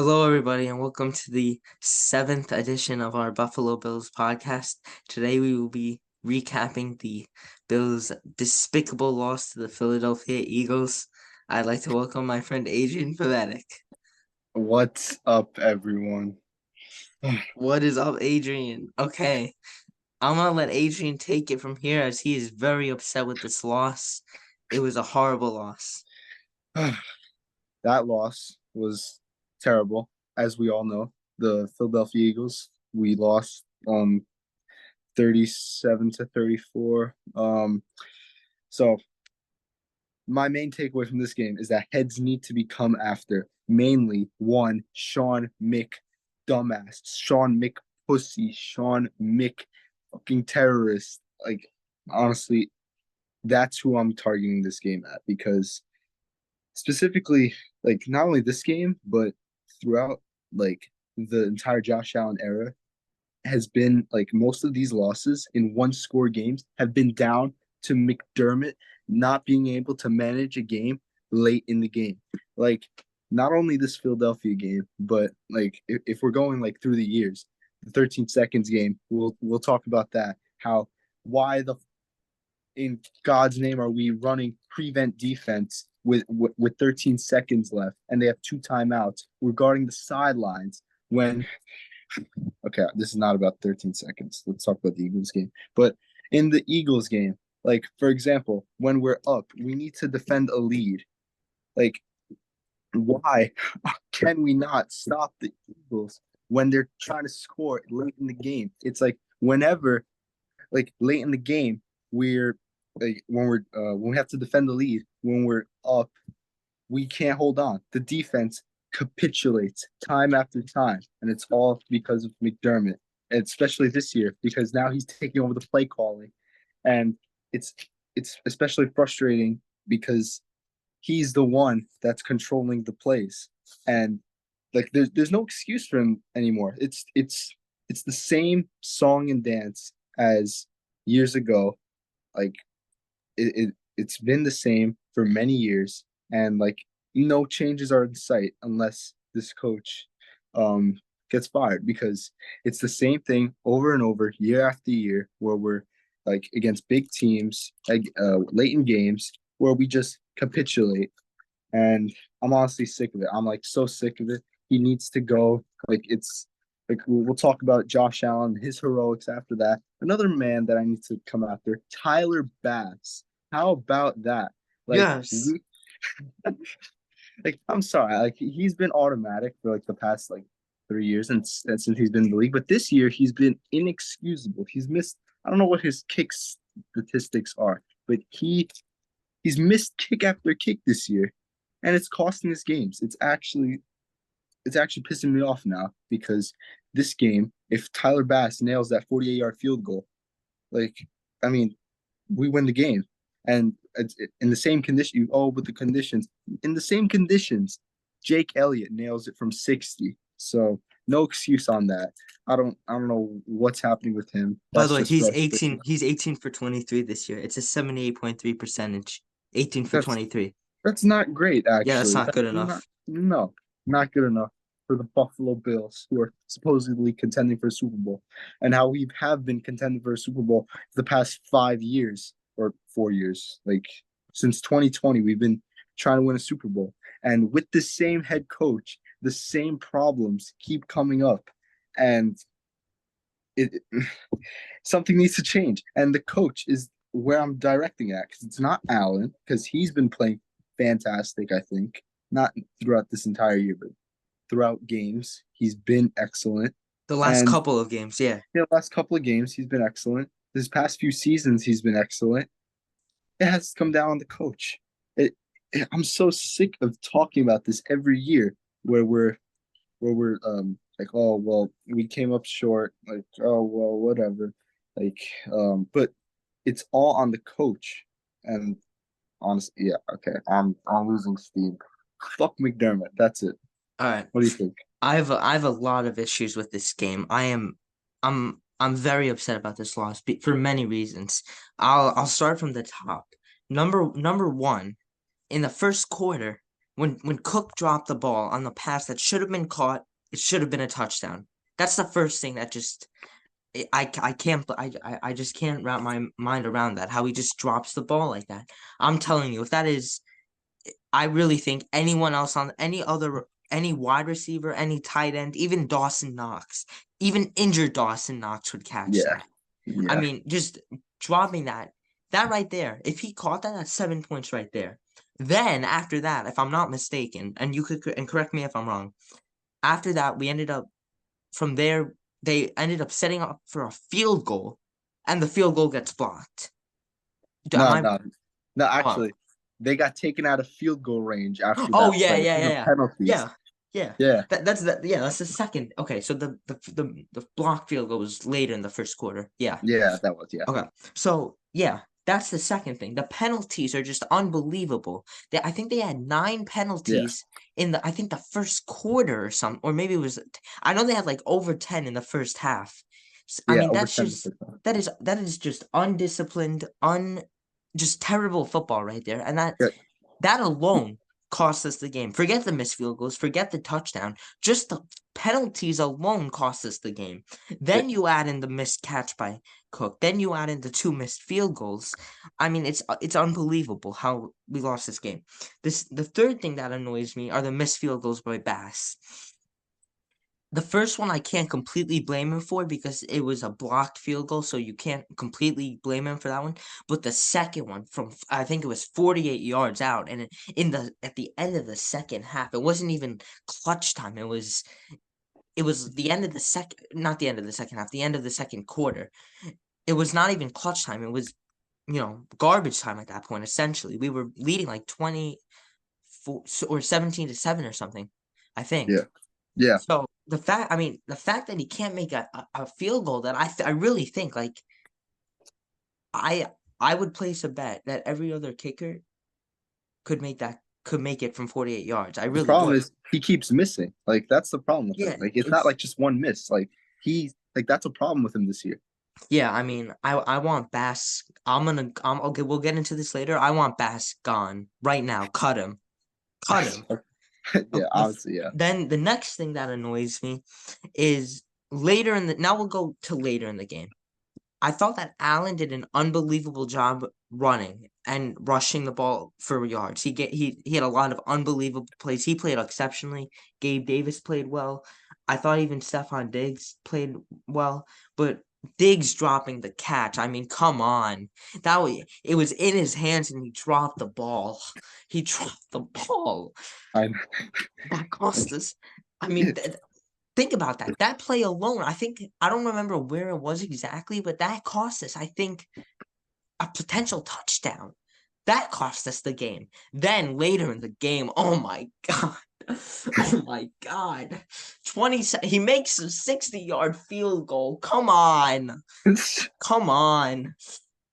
Hello, everybody, and welcome to the seventh edition of our Buffalo Bills podcast. Today, we will be recapping the Bills' despicable loss to the Philadelphia Eagles. I'd like to welcome my friend Adrian Pathetic. What's up, everyone? What is up, Adrian? Okay, I'm gonna let Adrian take it from here as he is very upset with this loss. It was a horrible loss. That loss was terrible, as we all know. The Philadelphia Eagles, we lost 37 to 34. So my main takeaway from this game is that heads need to be come after. Mainly one, Sean Mick dumbass, Sean Mick pussy, Sean Mick fucking terrorist. Like honestly, that's who I'm targeting this game at because specifically, like not only this game, but throughout like the entire Josh Allen era has been like most of these losses in one score games have been down to McDermott not being able to manage a game late in the game. Like not only this Philadelphia game, but like if we're going like through the years, the 13 seconds game, we'll talk about that. How why the in God's name are we running prevent defense with 13 seconds left and they have two timeouts regarding the sidelines when okay, this is not about 13 seconds. Let's talk about the Eagles game. But in the Eagles game, like for example, when we're up, we need to defend a lead. Like why can we not stop the Eagles when they're trying to score late in the game? It's like whenever like late in the game, we're like when we have to defend the lead, when we're up, we can't hold on. The defense capitulates time after time, and it's all because of McDermott, and especially this year because now he's taking over the play calling, and it's it's especially frustrating because he's the one that's controlling the plays, and like there's no excuse for him anymore. It's the same song and dance as years ago. Like it's been the same for many years, and like no changes are in sight unless this coach um gets fired because it's the same thing over and over year after year where we're like against big teams like late in games where we just capitulate, and I'm honestly sick of it. I'm like so sick of it. He needs to go. Like it's like we'll talk about Josh Allen, his heroics after that. Another man that I need to come after, Tyler Bass. How about that? Like Yes. we like I'm sorry, like he's been automatic for like the past like 3 years and since he's been in the league, but this year he's been inexcusable. He's missed I don't know what his kick statistics are, but he's missed kick after kick this year, and it's costing us games. It's actually pissing me off now because this game, if Tyler Bass nails that 48-yard field goal, like I mean, we win the game. And it's in the same condition, with the conditions, in the same conditions, Jake Elliott nails it from 60. So no excuse on that. I don't know what's happening with him. By the That's way, just he's frustrating. 18. He's 18 for 23 this year. It's a 78.3 percentage. 18 for That's 23. That's not great, Yeah, that's actually. not That's good not enough. no, not good enough for the Buffalo Bills, who are supposedly contending for a Super Bowl, and how we have been contending for a Super Bowl the past 5 years or 4 years, like since 2020, we've been trying to win a Super Bowl, and with the same head coach, the same problems keep coming up, and it something needs to change. And the coach is where I'm directing at because it's not Allen because he's been playing fantastic. I think not throughout this entire year, but throughout games he's been excellent. The last And couple of games, yeah. last couple of games he's been excellent. This past few seasons he's been excellent. It has to come down on the coach. I'm so sick of talking about this every year where we're like, oh well, we came up short, like, oh well, whatever, like but it's all on the coach. And honestly, yeah, okay, I'm losing steam. Fuck McDermott, that's it. All right. What do you think? I have a lot of issues with this game. I'm very upset about this loss for many reasons. I'll start from the top. Number one, in the first quarter. when Cook dropped the ball on the pass that should have been caught, it should have been a touchdown. That's the first thing that just I can't I just can't wrap my mind around that, how he just drops the ball like that. I'm telling you, if that is, I really think anyone else on any wide receiver, any tight end, even Dawson Knox, even injured Dawson Knox would catch Yeah. that. I Yeah. mean, just dropping that right there. If he caught that, that's 7 points right there. Then after that, if I'm not mistaken, and you could and correct me if I'm wrong, after that we ended up from there. They ended up setting up for a field goal, and the field goal gets blocked. Am No, I? no, no. Oh, Actually, they got taken out of field goal range after oh that yeah, play yeah, because yeah, of yeah, penalties. yeah, yeah. Yeah. That's the second. Okay, so the block field goal was later in the first quarter. Yeah. Yeah, that was, yeah. Okay. So yeah, that's the second thing. The penalties are just unbelievable. I think they had 9 Yeah. penalties in I think the first quarter or something, or maybe it was. I know they had like over 10 in the first half. I Yeah, mean, over 10 the first time. that is just undisciplined, just terrible football right there, and Yeah. that alone cost us the game. Forget the missed field goals, forget the touchdown. Just the penalties alone cost us the game. Yeah. Then you add in the missed catch by Cook. Then you add in the 2 missed field goals. I mean, it's unbelievable how we lost this game. The third thing that annoys me are the missed field goals by Bass. The first one I can't completely blame him for because it was a blocked field goal, so you can't completely blame him for that one. But the second one from I think it was 48 yards out, and at the end of the second half, it wasn't even clutch time. It was the end of the second, not the end of the second half, the end of the second quarter. It was not even clutch time. It was garbage time at that point. Essentially, we were leading like 24 or 17-7 or something, I think. Yeah. Yeah. So the fact that he can't make a field goal, that I really think like I I would place a bet that every other kicker could make it from 48 yards. I The really problem would. is he keeps missing. Like, that's the problem with him. Yeah, Like, it's not it's like just one miss. Like that's a problem with him this year. yeah. I mean, I want Bass. I'm okay. We'll get into this later. I want Bass gone right now. Cut him. Cut him. Yeah, obviously, yeah. Then the next thing that annoys me is later in the. Now we'll go to later in the game. I thought that Allen did an unbelievable job running and rushing the ball for yards. He had a lot of unbelievable plays. He played exceptionally. Gabe Davis played well. I thought even Stephon Diggs played well, but Diggs dropping the catch. I mean, come on. It was in his hands and he dropped the ball. He dropped the ball. I That cost us. I mean, think about that. That play alone, I don't remember where it was exactly, but that cost us, I think, a potential touchdown. That cost us the game. Then later in the game, oh my God. Oh my God. He makes a 60-yard field goal. Come on. Come on.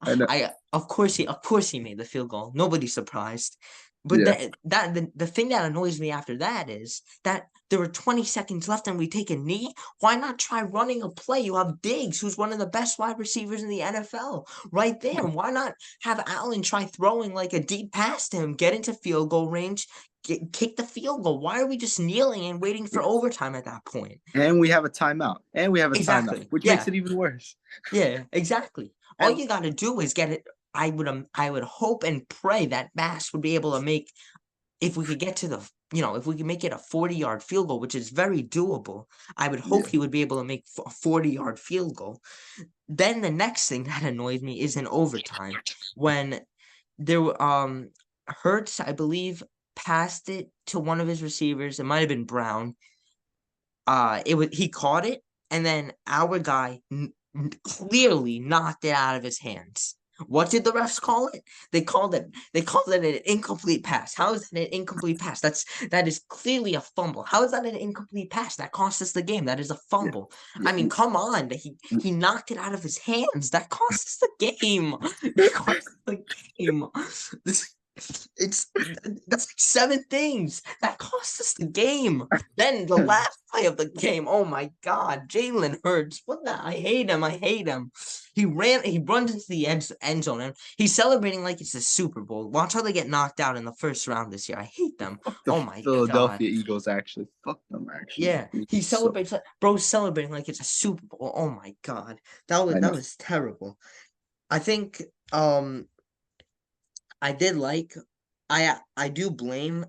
I know. Of course he made the field goal. Nobody's surprised. But Yeah. the thing that annoys me after that is that there were 20 seconds left and we take a knee. Why not try running a play? You have Diggs, who's one of the best wide receivers in the NFL, right there. Why not have Allen try throwing like a deep pass to him, get into field goal range, kick the field goal? Why are we just kneeling and waiting for overtime at that point? And we have a timeout. And we have a timeout, Exactly. which makes Yeah. it even worse. Yeah. Exactly. All And you got to do is get it. I would hope and pray that Bass would be able to make, if we could get to if we could make it a 40-yard field goal, which is very doable. I would hope yeah. he would be able to make a 40-yard field goal. Then the next thing that annoys me is in overtime when Hurts, I believe, passed it to one of his receivers. It might have been Brown. He caught it, and then our guy clearly knocked it out of his hands. What did the refs call it? They called it an incomplete pass. How is that an incomplete pass? That is clearly a fumble. How is that an incomplete pass? That cost us the game. That is a Yeah. fumble. Yeah. I mean, come on. He knocked it out of his hands. That cost us the game. That cost us the game. That's like 7 things that cost us the game. Then the last play of the game, oh my God, Jalen Hurts. What the? I hate him. I hate him. He runs into the end zone, and he's celebrating like it's a Super Bowl. Watch how they get knocked out in the first round this year. I hate them. Fuck the Oh my God. Philadelphia Eagles, actually. Fuck them, actually. Yeah, he So, celebrates like bro's celebrating like it's a Super Bowl. Oh my God. That was I that know. was terrible. I think I did like I do blame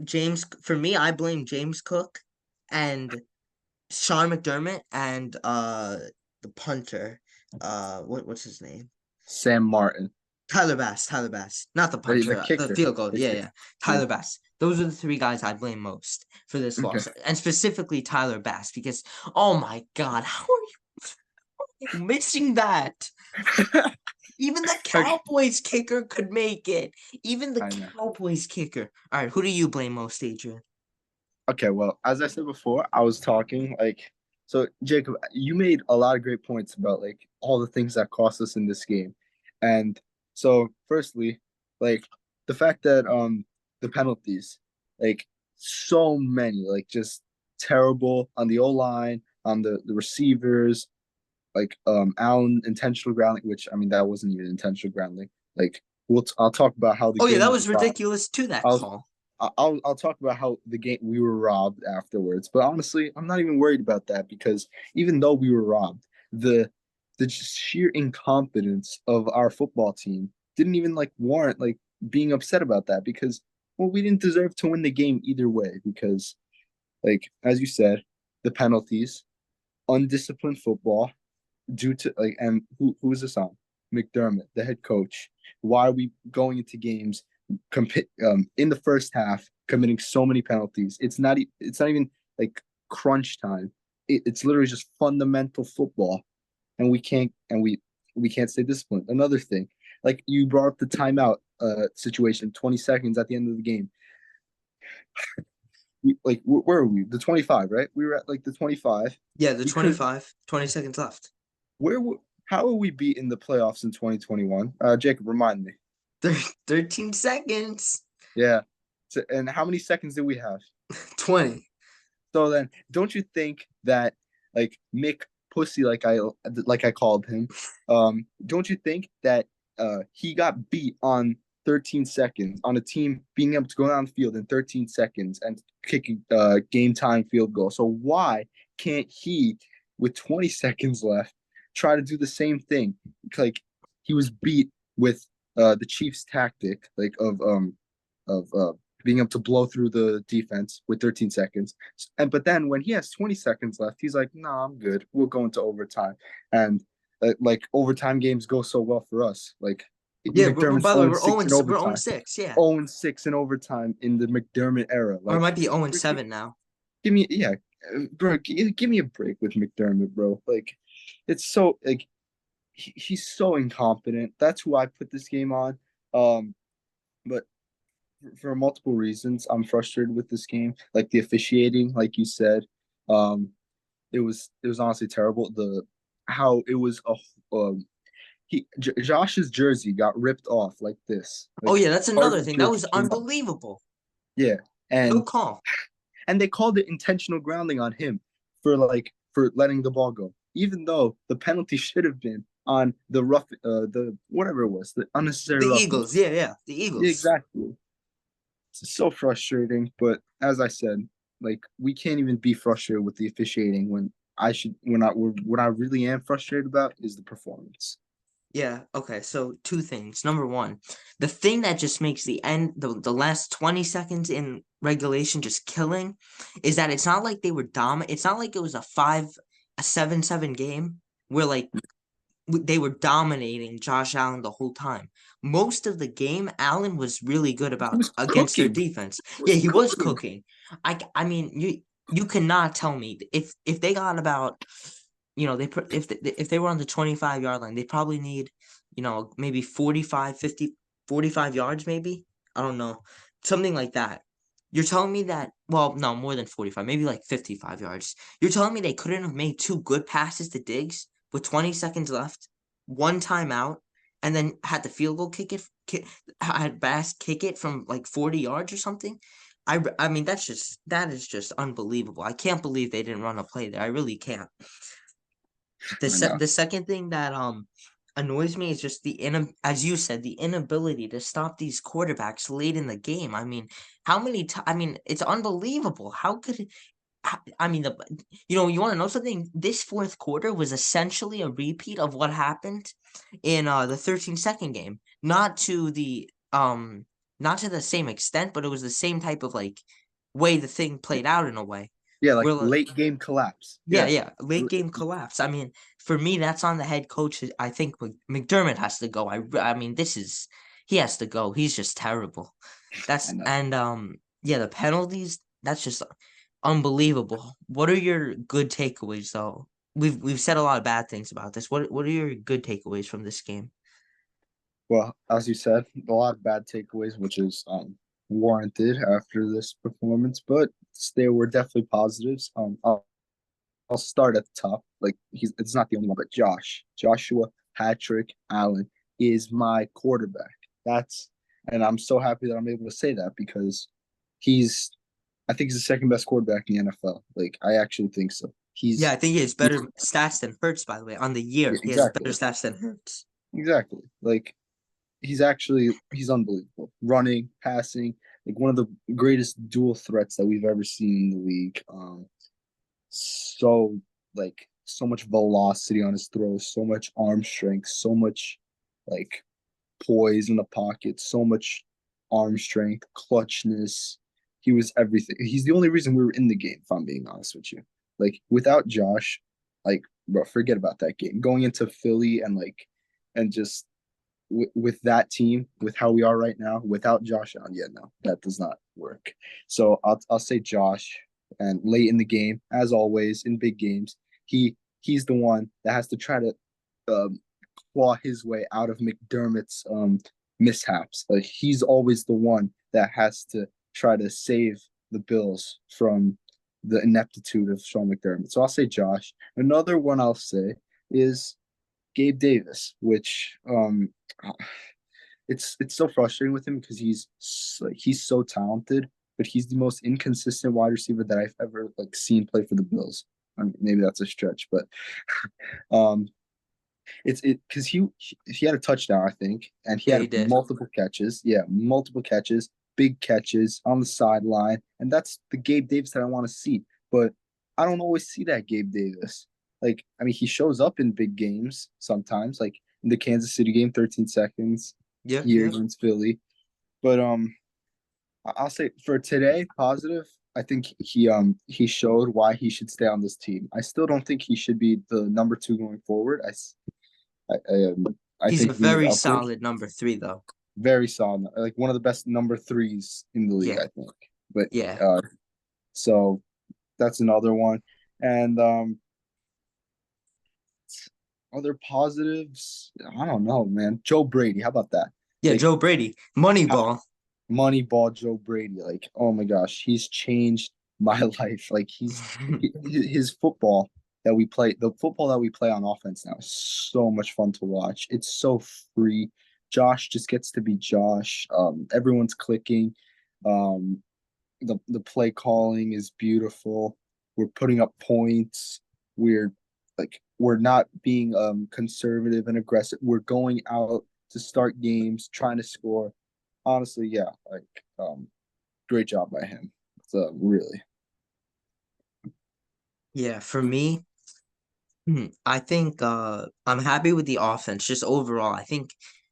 James. For me, I blame James Cook and Sean McDermott and the punter. What's his name? Sam Martin. Tyler Bass. Not the The punter, the kicker. field goal. The Yeah, kicker. yeah. Yeah. Tyler Bass. Those are the 3 guys I blame most for this Okay. loss. And specifically Tyler Bass, because oh my God, how are you missing that? Even the Okay. Cowboys kicker could make it. Even the I know. Cowboys kicker. All right, who do you blame most, Adrian? Okay, well, as I said before, I was talking like so Jacob, you made a lot of great points about like all the things that cost us in this game. And so firstly, like the fact that the penalties, like so many, like just terrible on the O line, on the receivers, like Allen intentional grounding, which I mean that wasn't even intentional grounding. Like I'll talk about how the Oh yeah, game that was was robbed. ridiculous too, that I'll call. I'll talk about how the game we were robbed afterwards. But honestly, I'm not even worried about that because even though we were robbed, the just sheer incompetence of our football team didn't even like warrant like being upset about that because well, we didn't deserve to win the game either way because like as you said, the penalties, undisciplined football due to like and who is this on? McDermott, the head coach. Why are we going into games in the first half committing so many penalties? It's not even like crunch time. It's literally just fundamental football, and we can't stay disciplined. Another thing, like you brought up the timeout situation, 20 seconds at the end of the game. Like where are we? The 25, right? We were at like the 25. Yeah, the We could 25, 20 seconds left. where how will we be in the playoffs in 2021? Jacob, remind me. 13 seconds. Yeah. So, and how many seconds did we have? 20. So then, don't you think that like Mick Pussy, like I called him, don't you think that he got beat on 13 seconds on a team being able to go down the field in 13 seconds and kicking game time field goal? So why can't he, with 20 seconds left, try to do the same thing? Like he was beat with the Chiefs' tactic, like of being able to blow through the defense with 13 seconds. And but then when he has 20 seconds left, he's like, "No, nah, I'm good. We'll go into overtime." And like overtime games go so well for us. Like Yeah, McDermott's by the way, 0 6 in we're 0 overtime. 6, yeah. 0 6 in overtime in the McDermott era. Or it Like, might be 0 7 now. give me yeah, bro. Give me a break with McDermott, bro. Like, it's so like he's so incompetent. That's who I put this game on. But for multiple reasons, I'm frustrated with this game. Like the officiating, like you said, um, it was honestly terrible. The how it was a Josh's jersey got ripped off like this, Oh like yeah, that's part of another the thing. That jersey was came off. unbelievable. Yeah, No call. and they called it intentional grounding on him for letting the ball go, even though the penalty should have been on the whatever it was, the unnecessary The roughing. Eagles, yeah, yeah. The Yeah, Eagles. exactly. It's so frustrating, but as I said, like we can't even be frustrated with the officiating when I should when I what I really am frustrated about is the performance. Yeah, okay. So 2 things. Number one, the thing that just makes the last 20 seconds in regulation just killing is that it's not like they were it's not like it was a 7-7 game where like they were dominating Josh Allen the whole time. Most of the game, Allen was really good He about was against their cooking. defense. He Yeah, was he was cooking. cooking. I mean, you cannot tell me if they got about, if they were on the 25-yard line, they probably need, maybe 45, 50, 45 yards maybe. I don't know. Something like that. You're telling me that, well, no, more than 45, maybe like 55 yards. You're telling me they couldn't have made 2 good passes to Diggs with 20 seconds left, 1 timeout, and then had the field goal had Bass kick it from like 40 yards or something. I mean that is just unbelievable. I can't believe they didn't run a play there. I really can't. I know. The second thing that annoys me is just as you said, the inability to stop these quarterbacks late in the game. I mean, how many times? I mean, it's unbelievable. How could I mean, you want to know something? This fourth quarter was essentially a repeat of what happened in the 13-second game. Not to the same extent, but it was the same type of like way the thing played out in a way. Yeah, like Where late game collapse. yeah, Yeah. yeah, late game collapse. I mean, for me, that's on the head coach. I think McDermott has to go. I mean, he has to go. He's just terrible. I That's know. and yeah, the penalties. That's just unbelievable. What are your good takeaways though? We've said a lot of bad things about this. What are your good takeaways from this game? Well, as you said, a lot of bad takeaways, which is warranted after this performance, but there were definitely positives. I'll start at the top. Like it's not the only one, but Joshua Patrick Allen is my quarterback. That's and I'm so happy that I'm able to say that because he's I think he's the second best quarterback in the NFL. Like I actually think so. Yeah, I think he has He's better stats than Hurts. By the way, on the yeah, year, he has better exactly. stats than Hurts. Exactly. Like he's unbelievable. Running, passing, like one of the greatest dual threats that we've ever seen in the league. So so much velocity on his throws, so much arm strength, so much like poise in the pocket, so much arm strength, clutchness. He was everything. He's the only reason we were in the game, if I'm being honest with you. Like without Josh, like bro, forget about that game. Going into Philly and just with that team, with how we are right now, without Josh on, yeah, no, that does not work. So I'll say Josh, and late in the game, as always in big games, he's the one that has to try to um, claw his way out of McDermott's mishaps. Like he's always the one that has to try to save the Bills from the ineptitude of Sean McDermott. So I'll say Josh. Another one I'll say is Gabe Davis, which it's so frustrating with him because he's so talented, but he's the most inconsistent wide receiver that I've ever like seen play for the Bills. I mean, maybe that's a stretch, but um, it's it because he had a touchdown, I think, and he Yeah, had he did. multiple catches. Yeah, multiple catches, big catches on the sideline, and that's the Gabe Davis that I want to see. But I don't always see that Gabe Davis. Like, I mean, he shows up in big games sometimes, like in the Kansas City game, 13 seconds Yeah, here yeah. against Philly. But I'll say for today, positive. I think he showed why he should stay on this team. I still don't think he should be the number two going forward. I He's a think we need very to upgrade. solid number three, though. Very solid, like one of the best number threes in the league, Yeah, I think. But yeah, so that's another one. And other positives, I don't know, man. Joe Brady, how about that? yeah. Like Joe Brady, Moneyball. Moneyball Joe Brady. Like, oh my gosh, he's changed my life. Like his football that we play, the football that we play on offense now is so much fun to watch. It's so free. Josh just gets to be Josh. Everyone's clicking. Um, the play calling is beautiful. We're putting up points. We're we're not being conservative and aggressive. We're going out to start games, trying to score. Honestly, yeah, great job by him. So really, Yeah, for me, I think I'm happy with the offense just overall. I think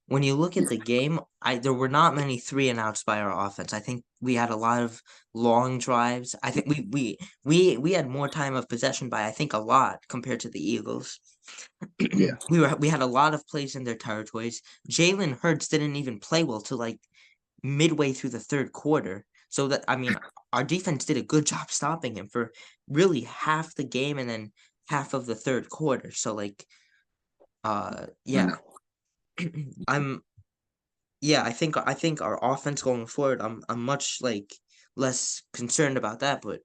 when you look at the game, I there were not many three and outs by our offense. I think we had a lot of long drives. I think we had more time of possession by I think a lot compared to the Eagles. yeah, We had a lot of plays in their territories. Jalen Hurts didn't even play well till like midway through the third quarter. So that I mean, our defense did a good job stopping him for really half the game and then half of the third quarter. So like, I yeah, know. I'm yeah, I think our offense going forward, I'm much like less concerned about that, but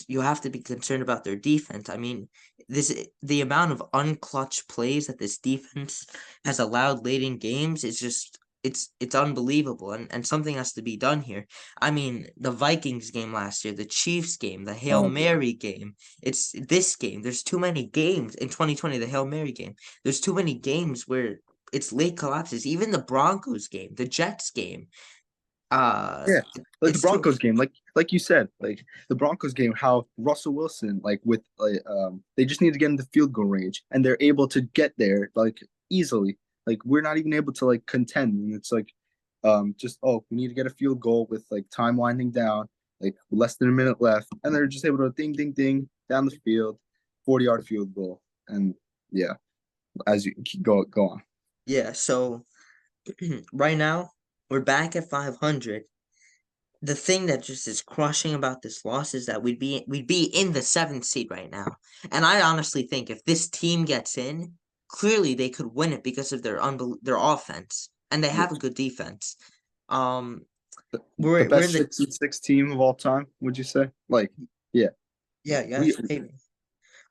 you have to be concerned about their defense. I mean, the amount of unclutch plays that this defense has allowed late in games is just it's unbelievable, and something has to be done here. I mean, the Vikings game last year, the Chiefs game, the Hail Oh yeah. Mary game. It's this game. There's too many games in 2020, the Hail Mary game. There's too many games where it's late collapses. Even the Broncos game, the Jets game. Yeah, like the It's too Broncos game, like you said, like the Broncos game, how Russell Wilson, like with they just need to get in the field goal range, and they're able to get there like easily. Like we're not even able to like contend, and it's like, just we need to get a field goal with like time winding down, like less than a minute left, and they're just able to ding ding ding down the field, 40-yard field goal, and yeah, as you keep go on. yeah. So right now we're back at 500. The thing that just is crushing about this loss is that we'd be in the seventh seed right now. And I honestly think if this team gets in, clearly they could win it because of their offense. And they Yeah. have a good defense. Um The we're in best the 6-6 team of all time, would you say? Like, yeah, yeah, we yes, maybe.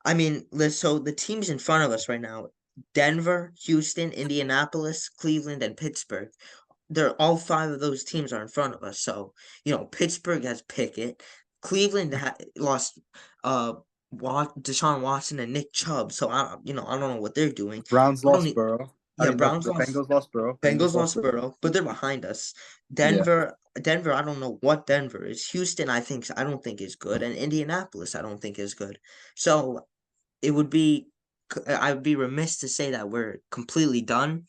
I mean, so the teams in front of us right now, Denver, Houston, Indianapolis, Cleveland, and Pittsburgh. They're all five of those teams are in front of us. So, Pittsburgh has Pickett. Cleveland lost uh Deshaun Watson and Nick Chubb. So I don't know what they're doing. Browns I don't lost need, Burrow. I yeah, mean, the, Browns the lost Bengals lost Burrow. Bengals Bengals lost lost Burrow. Burrow, but they're behind us. Yeah, Denver, I don't know what Denver is. Houston, I don't think is good, and Indianapolis, I don't think is good. So it would be I would be remiss to say that we're completely done,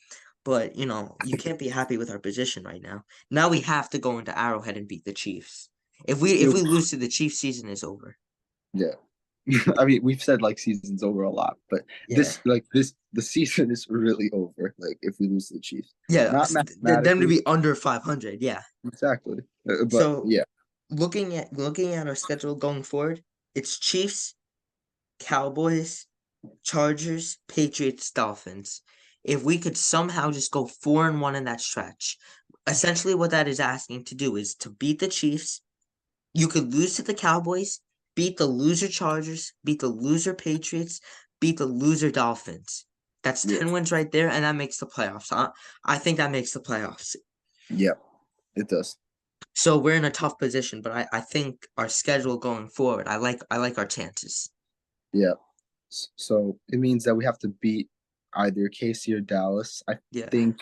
but you can't be happy with our position right now. Now we have to go into Arrowhead and beat the Chiefs. If we it, lose to the Chiefs, season is over. yeah. I mean, we've said like season's over a lot, but Yeah. the season is really over. Like if we lose to the Chiefs, Yeah, not them to mathematically, be under 500. Yeah. exactly, but So yeah, looking at our schedule going forward, it's Chiefs, Cowboys, Chargers, Patriots, Dolphins. If we could somehow just go 4-1 in that stretch, essentially what that is asking to do is to beat the Chiefs. You could lose to the Cowboys, beat the loser Chargers, beat the loser Patriots, beat the loser Dolphins. That's yeah, 10 wins right there, and that makes the playoffs. I think that makes the playoffs. yeah, it does. So we're in a tough position, but I think our schedule going forward, I like our chances. Yeah, so it means that we have to beat either KC or Dallas. I Yeah. think.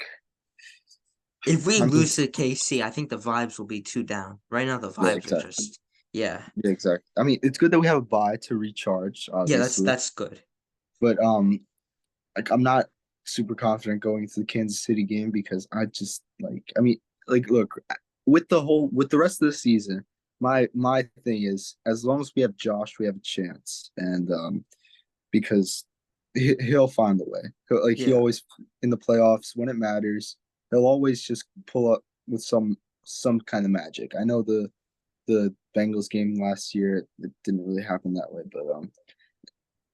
If we I mean, lose to KC, I think the vibes will be too down. Right now, the yeah, vibes are exactly. just, yeah, Yeah, exactly. I mean, it's good that we have a bye to recharge, yeah. That's obviously. that's good. But like I'm not super confident going into the Kansas City game because I just I mean, like look, with the rest of the season, my thing is as long as we have Josh, we have a chance. And because he'll find a way. He Yeah, always in the playoffs when it matters, he'll always just pull up with some kind of magic. I know the Bengals game last year, it didn't really happen that way, but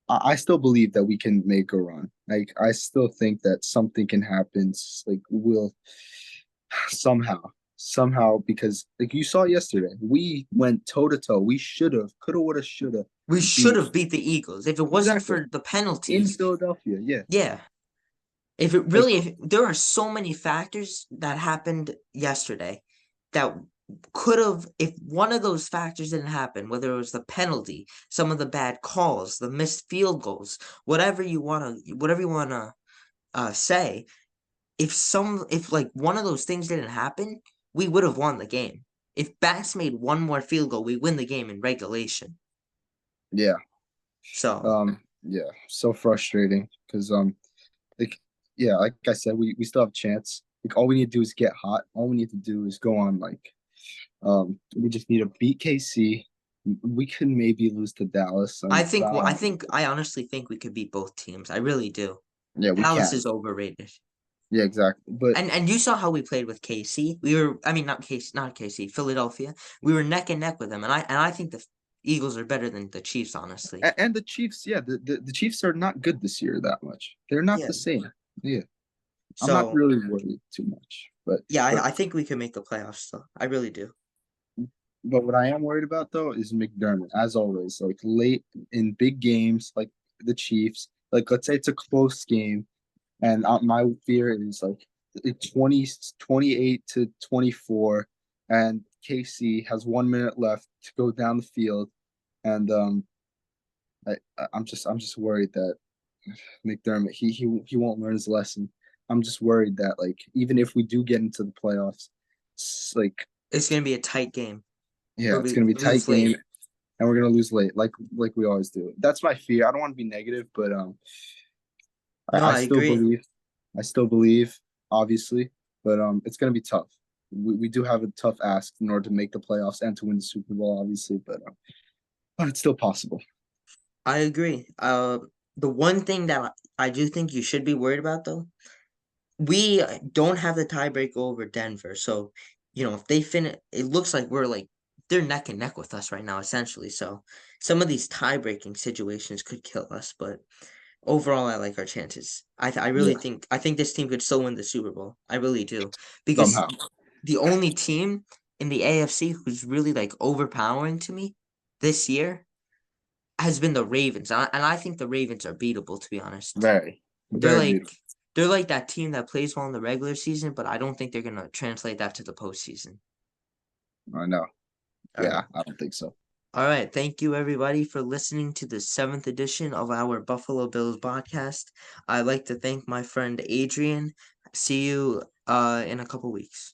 I still believe that we can make a run. Like I still think that something can happen. Like we'll somehow because like you saw yesterday, we went toe to toe. We coulda, woulda, shoulda we should beat have beat the Eagles if it wasn't exactly for the in penalties. Philadelphia. Yeah, Yeah, if it like really, if there are so many factors that happened yesterday that could have, if one of those factors didn't happen, whether it was the penalty, some of the bad calls, the missed field goals, whatever you wanna say, if like one of those things didn't happen, we would have won the game. If Bass made one more field goal, we win the game in regulation. yeah, So yeah. So frustrating because like yeah, like I said, we still have a chance. Like all we need to do is get hot. All we need to do is go on we just need to beat KC. We can maybe lose to Dallas. But I I don't think I honestly think we could beat both teams. I really do. yeah, we Dallas can. is overrated. Yeah, exactly. But And you saw how we played with KC. I mean not KC, Philadelphia. We were neck and neck with them, and I think the Eagles are better than the Chiefs, honestly. and the Chiefs, yeah, the Chiefs are not good this year that much. They're not Yeah. the same. Yeah. I'm not So really worried too much. But yeah, but I think we can make the playoffs still. I really do. but what I am worried about though is McDermott, as always, like late in big games, like the Chiefs. Like, let's say it's a close game, and my fear is like 28-24, and KC has 1 minute left to go down the field, and I'm just worried that McDermott he won't learn his lesson. I'm just worried that like even if we do get into the playoffs, like It's gonna be a tight game, yeah, or it's we gonna be a tight lose late. game and we're gonna lose late, like we always do. That's my fear. I don't want to be negative, but No, I I still agree. believe, I still believe, obviously, but it's gonna be tough. We do have a tough ask in order to make the playoffs and to win the Super Bowl, obviously, but it's still possible. I agree. The one thing that I do think you should be worried about though, we don't have the tiebreak over Denver. So, if they finish, it looks like we're like they're neck and neck with us right now, essentially. So, some of these tie-breaking situations could kill us, but overall, I like our chances. I really Yeah, think this team could still win the Super Bowl. I really do because somehow. the only team in the AFC who's really like overpowering to me this year has been the Ravens, and I think the Ravens are beatable. To be honest, Very, they're very like beautiful. they're like that team that plays well in the regular season, but I don't think they're gonna translate that to the postseason. I know. All Yeah, right. I don't think so. All right. Thank you, everybody, for listening to the seventh edition of our Buffalo Bills podcast. I'd like to thank my friend Adrian. See you in a couple weeks.